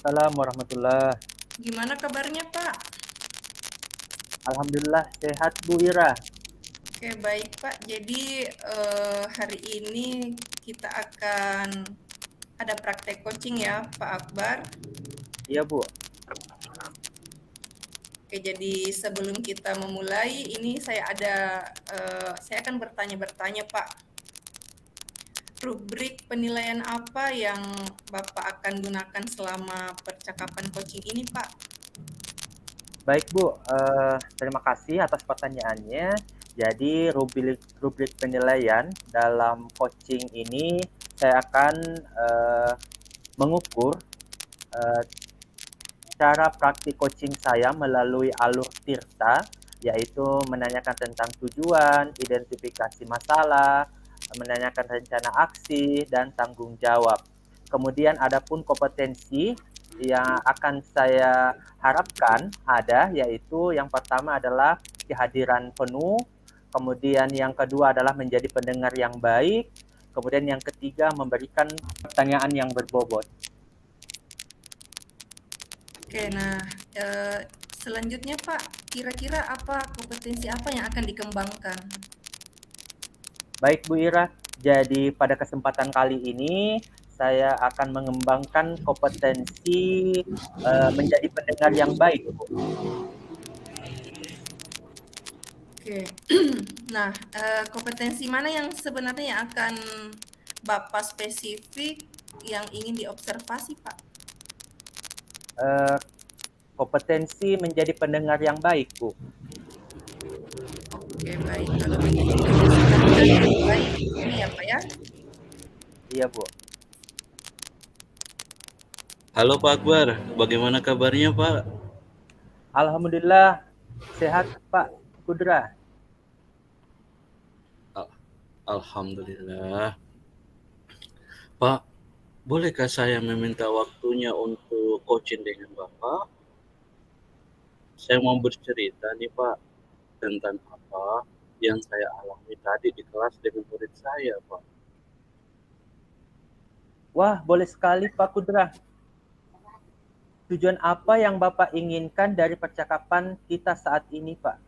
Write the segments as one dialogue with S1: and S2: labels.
S1: Waalaikumsalam warahmatullah.
S2: Gimana kabarnya, Pak?
S1: Alhamdulillah sehat Bu Ira.
S2: Oke, baik, Pak. Jadi hari ini kita akan ada praktek coaching ya, Pak Akbar.
S1: Iya Bu.
S2: Oke, jadi sebelum kita memulai, ini saya akan bertanya-bertanya, Pak. Rubrik penilaian apa yang Bapak akan gunakan selama percakapan coaching ini, Pak?
S1: Baik Bu, terima kasih atas pertanyaannya. Jadi rubrik penilaian dalam coaching ini saya akan mengukur cara praktik coaching saya melalui alur Tirta, yaitu menanyakan tentang tujuan, identifikasi masalah, menanyakan rencana aksi, dan tanggung jawab. Kemudian adapun kompetensi yang akan saya harapkan ada, yaitu yang pertama adalah kehadiran penuh, kemudian yang kedua adalah menjadi pendengar yang baik, kemudian yang ketiga memberikan pertanyaan yang berbobot.
S2: Oke, nah selanjutnya Pak, kira-kira apa kompetensi apa yang akan dikembangkan?
S1: Baik Bu Ira, jadi pada kesempatan kali ini saya akan mengembangkan kompetensi menjadi pendengar yang baik, Bu.
S2: Oke, nah kompetensi mana yang sebenarnya yang akan Bapak spesifik yang ingin diobservasi Pak?
S1: Kompetensi menjadi pendengar yang baik, Bu.
S2: Oke, baik. Kalau menjadi pendengar yang baik ini ya Pak ya.
S1: Iya, Bu.
S3: Halo Pak Akbar, bagaimana kabarnya Pak?
S1: Alhamdulillah sehat, Pak Kudra.
S3: Alhamdulillah. Pak, bolehkah saya meminta waktunya untuk coaching dengan Bapak? Saya mau bercerita nih Pak tentang apa yang saya alami tadi di kelas dengan murid saya Pak.
S1: Wah, boleh sekali Pak Kudra. Tujuan apa yang Bapak inginkan dari percakapan kita saat ini, Pak?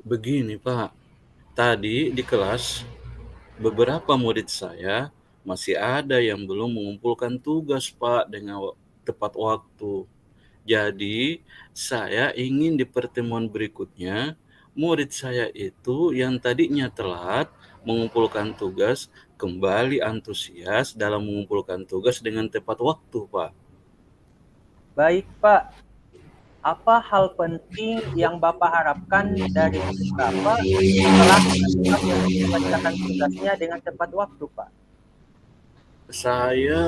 S3: Begini Pak, tadi di kelas beberapa murid saya masih ada yang belum mengumpulkan tugas Pak dengan tepat waktu. Jadi, saya ingin di pertemuan berikutnya, murid saya itu yang tadinya telat mengumpulkan tugas, kembali antusias dalam mengumpulkan tugas dengan tepat waktu, Pak.
S1: Baik, Pak. Apa hal penting yang Bapak harapkan dari murid Bapak setelah mereka mengerjakan tugasnya dengan tepat waktu, Pak?
S3: Saya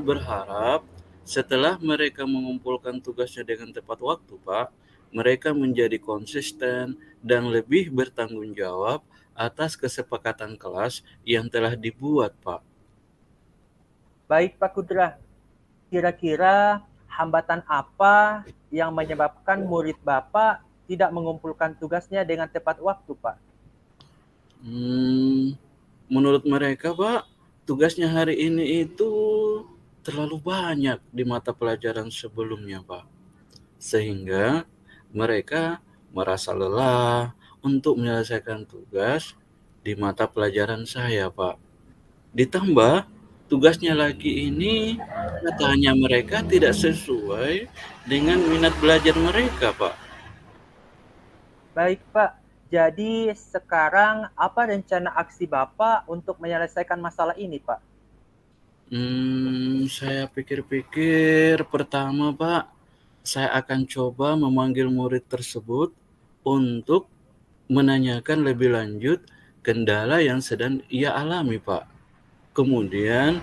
S3: berharap setelah mereka mengumpulkan tugasnya dengan tepat waktu, Pak, mereka menjadi konsisten dan lebih bertanggung jawab atas kesepakatan kelas yang telah dibuat, Pak.
S1: Baik, Pak Kudra. Kira-kira hambatan apa yang menyebabkan murid Bapak tidak mengumpulkan tugasnya dengan tepat waktu, Pak?
S3: Menurut mereka, Pak, tugasnya hari ini itu terlalu banyak di mata pelajaran sebelumnya, Pak. Sehingga mereka merasa lelah untuk menyelesaikan tugas di mata pelajaran saya, Pak. Ditambah tugasnya lagi ini katanya mereka tidak sesuai dengan minat belajar mereka, Pak.
S1: Baik, Pak. Jadi sekarang apa rencana aksi Bapak untuk menyelesaikan masalah ini, Pak?
S3: Saya pikir-pikir pertama, Pak, saya akan coba memanggil murid tersebut untuk menanyakan lebih lanjut kendala yang sedang ia alami, Pak. Kemudian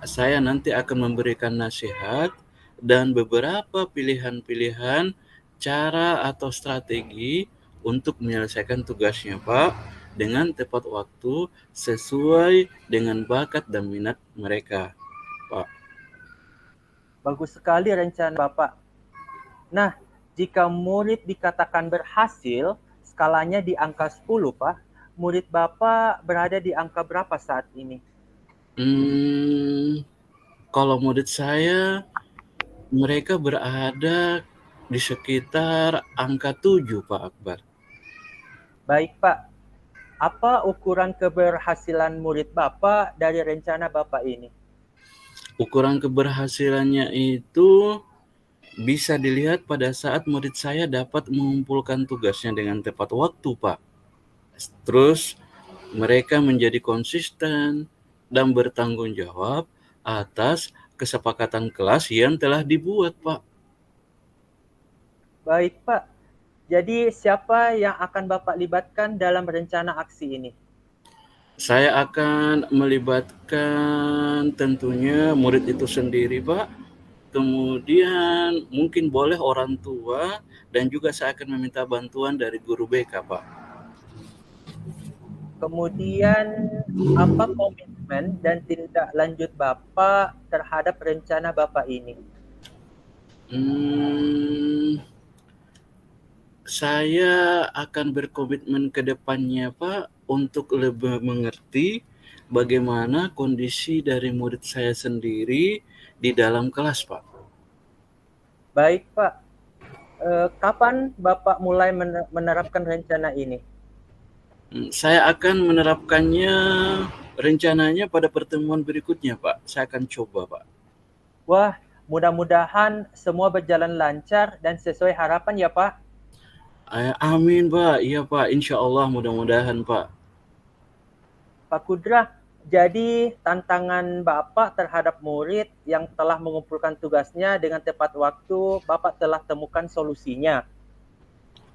S3: saya nanti akan memberikan nasihat dan beberapa pilihan-pilihan cara atau strategi untuk menyelesaikan tugasnya, Pak, dengan tepat waktu sesuai dengan bakat dan minat mereka, Pak.
S1: Bagus sekali rencana Bapak. Nah, jika murid dikatakan berhasil, skalanya di angka 10, Pak. Murid Bapak berada di angka berapa saat ini?
S3: Kalau murid saya Mereka berada di sekitar angka 7, Pak Akbar.
S1: Baik, Pak. Apa ukuran keberhasilan murid Bapak dari rencana Bapak ini?
S3: Ukuran keberhasilannya itu bisa dilihat pada saat murid saya dapat mengumpulkan tugasnya dengan tepat waktu, Pak. Terus mereka menjadi konsisten dan bertanggung jawab atas kesepakatan kelas yang telah dibuat, Pak.
S1: Baik, Pak. Jadi siapa yang akan Bapak libatkan dalam rencana aksi ini?
S3: Saya akan melibatkan tentunya murid itu sendiri, Pak. Kemudian mungkin boleh orang tua dan juga saya akan meminta bantuan dari guru BK, Pak.
S1: Kemudian apa komitmen dan tindak lanjut Bapak terhadap rencana Bapak ini?
S3: Saya akan berkomitmen ke depannya, Pak, untuk lebih mengerti bagaimana kondisi dari murid saya sendiri di dalam kelas, Pak.
S1: Baik, Pak. Kapan Bapak mulai menerapkan rencana ini?
S3: Saya akan menerapkannya rencananya pada pertemuan berikutnya, Pak. Saya akan coba, Pak.
S1: Wah, mudah-mudahan semua berjalan lancar dan sesuai harapan ya, Pak.
S3: Amin, Pak. Iya, Pak. Insya Allah mudah-mudahan, Pak.
S1: Pak Kudra, jadi tantangan Bapak terhadap murid yang telah mengumpulkan tugasnya dengan tepat waktu, Bapak telah temukan solusinya.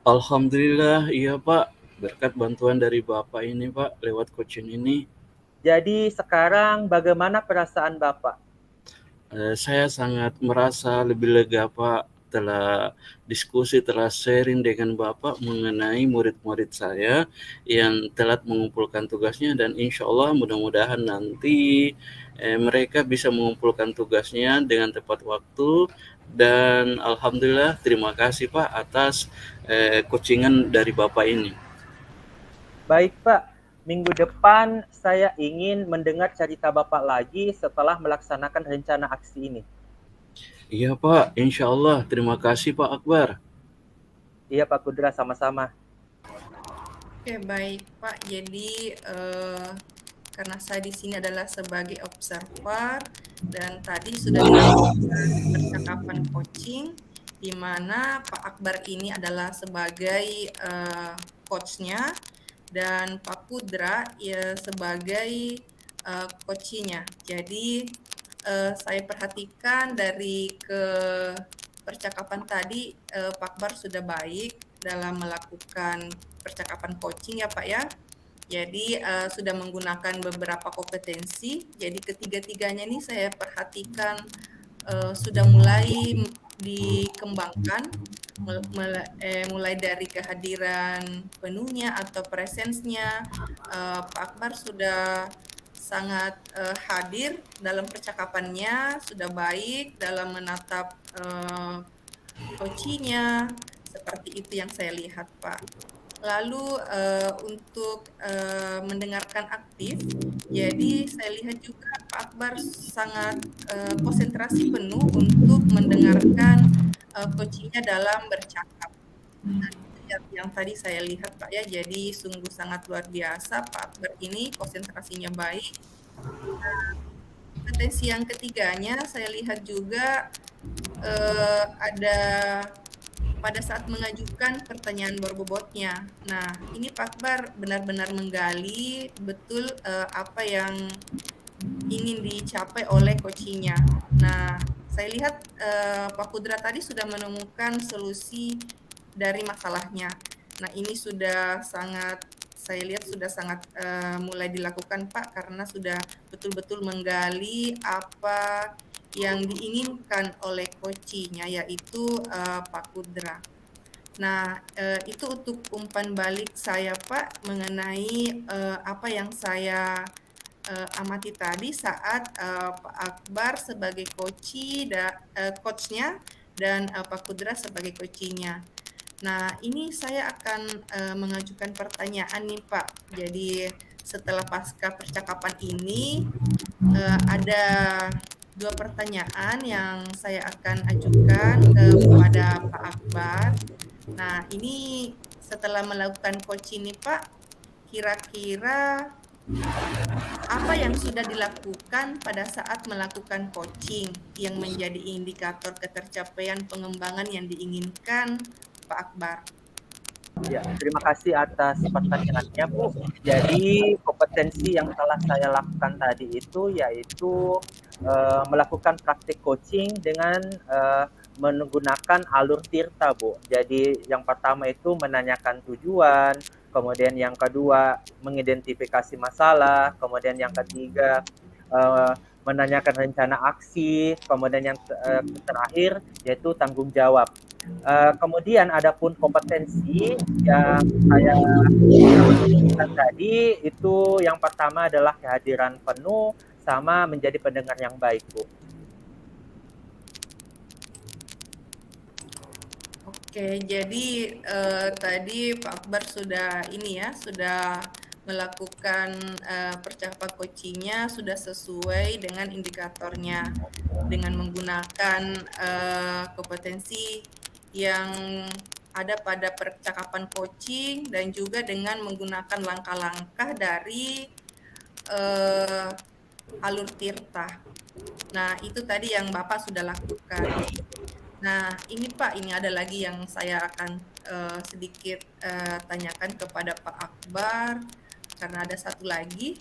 S3: Alhamdulillah, iya, Pak. Berkat bantuan dari Bapak ini, Pak, lewat coaching ini.
S1: Jadi sekarang bagaimana perasaan Bapak?
S3: Saya sangat merasa lebih lega, Pak, telah diskusi, telah sharing dengan Bapak mengenai murid-murid saya yang telah mengumpulkan tugasnya dan insya Allah mudah-mudahan nanti mereka bisa mengumpulkan tugasnya dengan tepat waktu dan alhamdulillah terima kasih, Pak, atas coachingan dari Bapak ini.
S1: Baik, Pak. Minggu depan saya ingin mendengar cerita Bapak lagi setelah melaksanakan rencana aksi ini.
S3: Iya, Pak, insya Allah. Terima kasih, Pak Akbar.
S1: Iya, Pak Kudra, sama-sama.
S2: Oke, baik, Pak. Jadi karena saya di sini adalah sebagai observer dan tadi sudah dilakukan percakapan coaching di mana Pak Akbar ini adalah sebagai coachnya dan Pak Kudra ya sebagai coachnya. Jadi saya perhatikan dari percakapan tadi Pak Akbar sudah baik dalam melakukan percakapan coaching ya Pak ya. Jadi sudah menggunakan beberapa kompetensi. Jadi ketiga-tiganya ini saya perhatikan sudah mulai dikembangkan, mulai dari kehadiran penuhnya atau presence-nya. Pak Akbar sudah sangat hadir dalam percakapannya, sudah baik dalam menatap coaching-nya, seperti itu yang saya lihat, Pak. Lalu untuk mendengarkan aktif, jadi saya lihat juga Pak Akbar sangat konsentrasi penuh untuk mendengarkan coachingnya dalam bercakap. Dan itu yang tadi saya lihat Pak ya, jadi sungguh sangat luar biasa Pak Akbar ini konsentrasinya baik. Kompetensi yang ketiganya saya lihat juga ada pada saat mengajukan pertanyaan berbobotnya. Nah, ini Pak Akbar benar-benar menggali betul apa yang ingin dicapai oleh coachingnya. Nah, saya lihat Pak Kudra tadi sudah menemukan solusi dari masalahnya. Nah, ini sudah sangat, saya lihat sudah sangat mulai dilakukan Pak, karena sudah betul-betul menggali apa yang diinginkan oleh coachingnya, yaitu Pak Kudra. Nah, itu untuk umpan balik saya Pak mengenai apa yang saya amati tadi saat Pak Akbar sebagai coachnya dan Pak Kudra sebagai coachingnya. Nah, ini saya akan mengajukan pertanyaan nih Pak. Jadi setelah pasca percakapan ini ada dua pertanyaan yang saya akan ajukan kepada Pak Akbar. Nah, ini setelah melakukan coaching nih Pak, kira-kira apa yang sudah dilakukan pada saat melakukan coaching yang menjadi indikator ketercapaian pengembangan yang diinginkan Pak Akbar?
S1: Ya, terima kasih atas pertanyaannya, Bu. Jadi, kompetensi yang telah saya lakukan tadi itu yaitu melakukan praktik coaching dengan menggunakan alur tirta, Bu. Jadi, yang pertama itu menanyakan tujuan, kemudian yang kedua mengidentifikasi masalah, kemudian yang ketiga menanyakan rencana aksi, kemudian yang terakhir yaitu tanggung jawab. Kemudian adapun kompetensi yang saya lakukan tadi itu yang pertama adalah kehadiran penuh sama menjadi pendengar yang baik, Bu.
S2: Oke, jadi tadi Pak Akbar sudah sudah melakukan percakapan coachingnya sudah sesuai dengan indikatornya dengan menggunakan kompetensi yang ada pada percakapan coaching dan juga dengan menggunakan langkah-langkah dari alur tirta. Nah, itu tadi yang Bapak sudah lakukan. Nah, ini Pak, ini ada lagi yang saya akan sedikit tanyakan kepada Pak Akbar, karena ada satu lagi.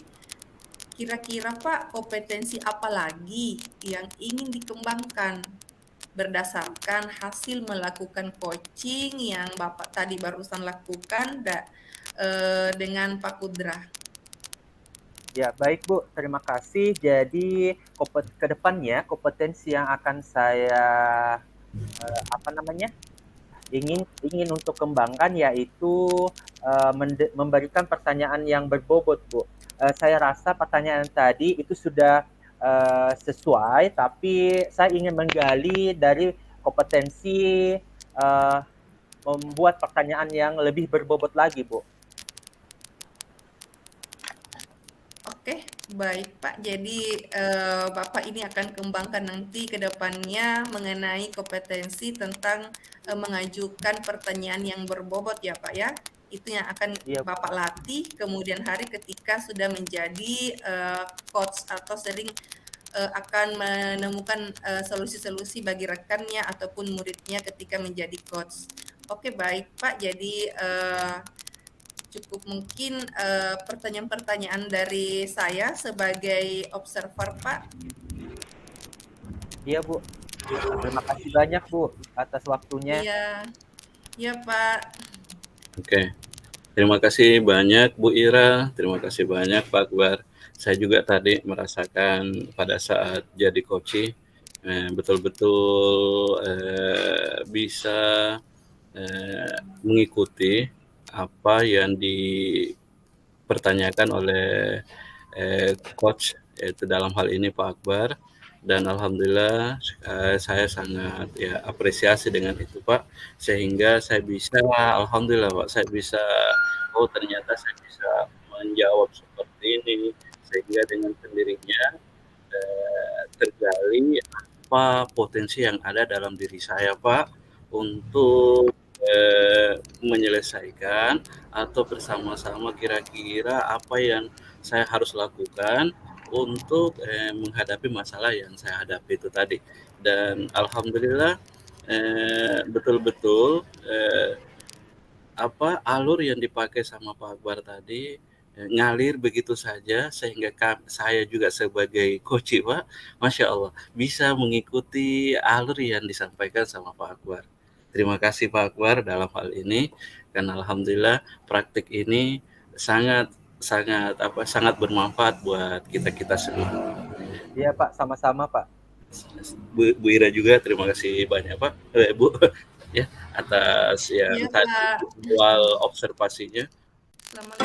S2: Kira-kira Pak, kompetensi apa lagi yang ingin dikembangkan berdasarkan hasil melakukan coaching yang Bapak tadi barusan lakukan dengan Pak Kudra?
S1: Ya, baik Bu, terima kasih. Jadi ke depannya kompetensi yang akan saya ingin untuk kembangkan yaitu memberikan pertanyaan yang berbobot, Bu. Saya rasa pertanyaan tadi itu sudah sesuai, tapi saya ingin menggali dari kompetensi membuat pertanyaan yang lebih berbobot lagi, Bu.
S2: Oke, baik Pak. Jadi Bapak ini akan kembangkan nanti ke depannya mengenai kompetensi tentang mengajukan pertanyaan yang berbobot ya Pak ya. Itu yang akan Bapak latih kemudian hari ketika sudah menjadi coach atau sering akan menemukan solusi-solusi bagi rekannya ataupun muridnya ketika menjadi coach. Oke, baik Pak. Jadi cukup mungkin pertanyaan-pertanyaan dari saya sebagai observer, Pak.
S1: Iya, Bu. Terima kasih banyak, Bu, atas waktunya.
S2: Iya, Pak.
S3: Oke. Terima kasih banyak, Bu Ira. Terima kasih banyak, Pak Akbar. Saya juga tadi merasakan pada saat jadi coach, betul-betul bisa mengikuti apa yang dipertanyakan oleh coach, yaitu dalam hal ini Pak Akbar, dan alhamdulillah saya sangat apresiasi dengan itu Pak, sehingga saya bisa alhamdulillah Pak, saya bisa ternyata saya bisa menjawab seperti ini, sehingga dengan sendirinya tergali apa potensi yang ada dalam diri saya Pak untuk menyelesaikan atau bersama-sama kira-kira apa yang saya harus lakukan untuk menghadapi masalah yang saya hadapi itu tadi. Dan alhamdulillah betul-betul alur yang dipakai sama Pak Akbar tadi ngalir begitu saja, sehingga saya juga sebagai coach Pak, Masya Allah, bisa mengikuti alur yang disampaikan sama Pak Akbar. Terima kasih Pak Akbar dalam hal ini, karena alhamdulillah praktik ini sangat bermanfaat buat kita semua.
S1: Iya Pak, sama-sama Pak.
S3: Bu Ira juga terima kasih banyak Pak, Bu ya, atas yang tadi awal observasinya.
S2: Selamat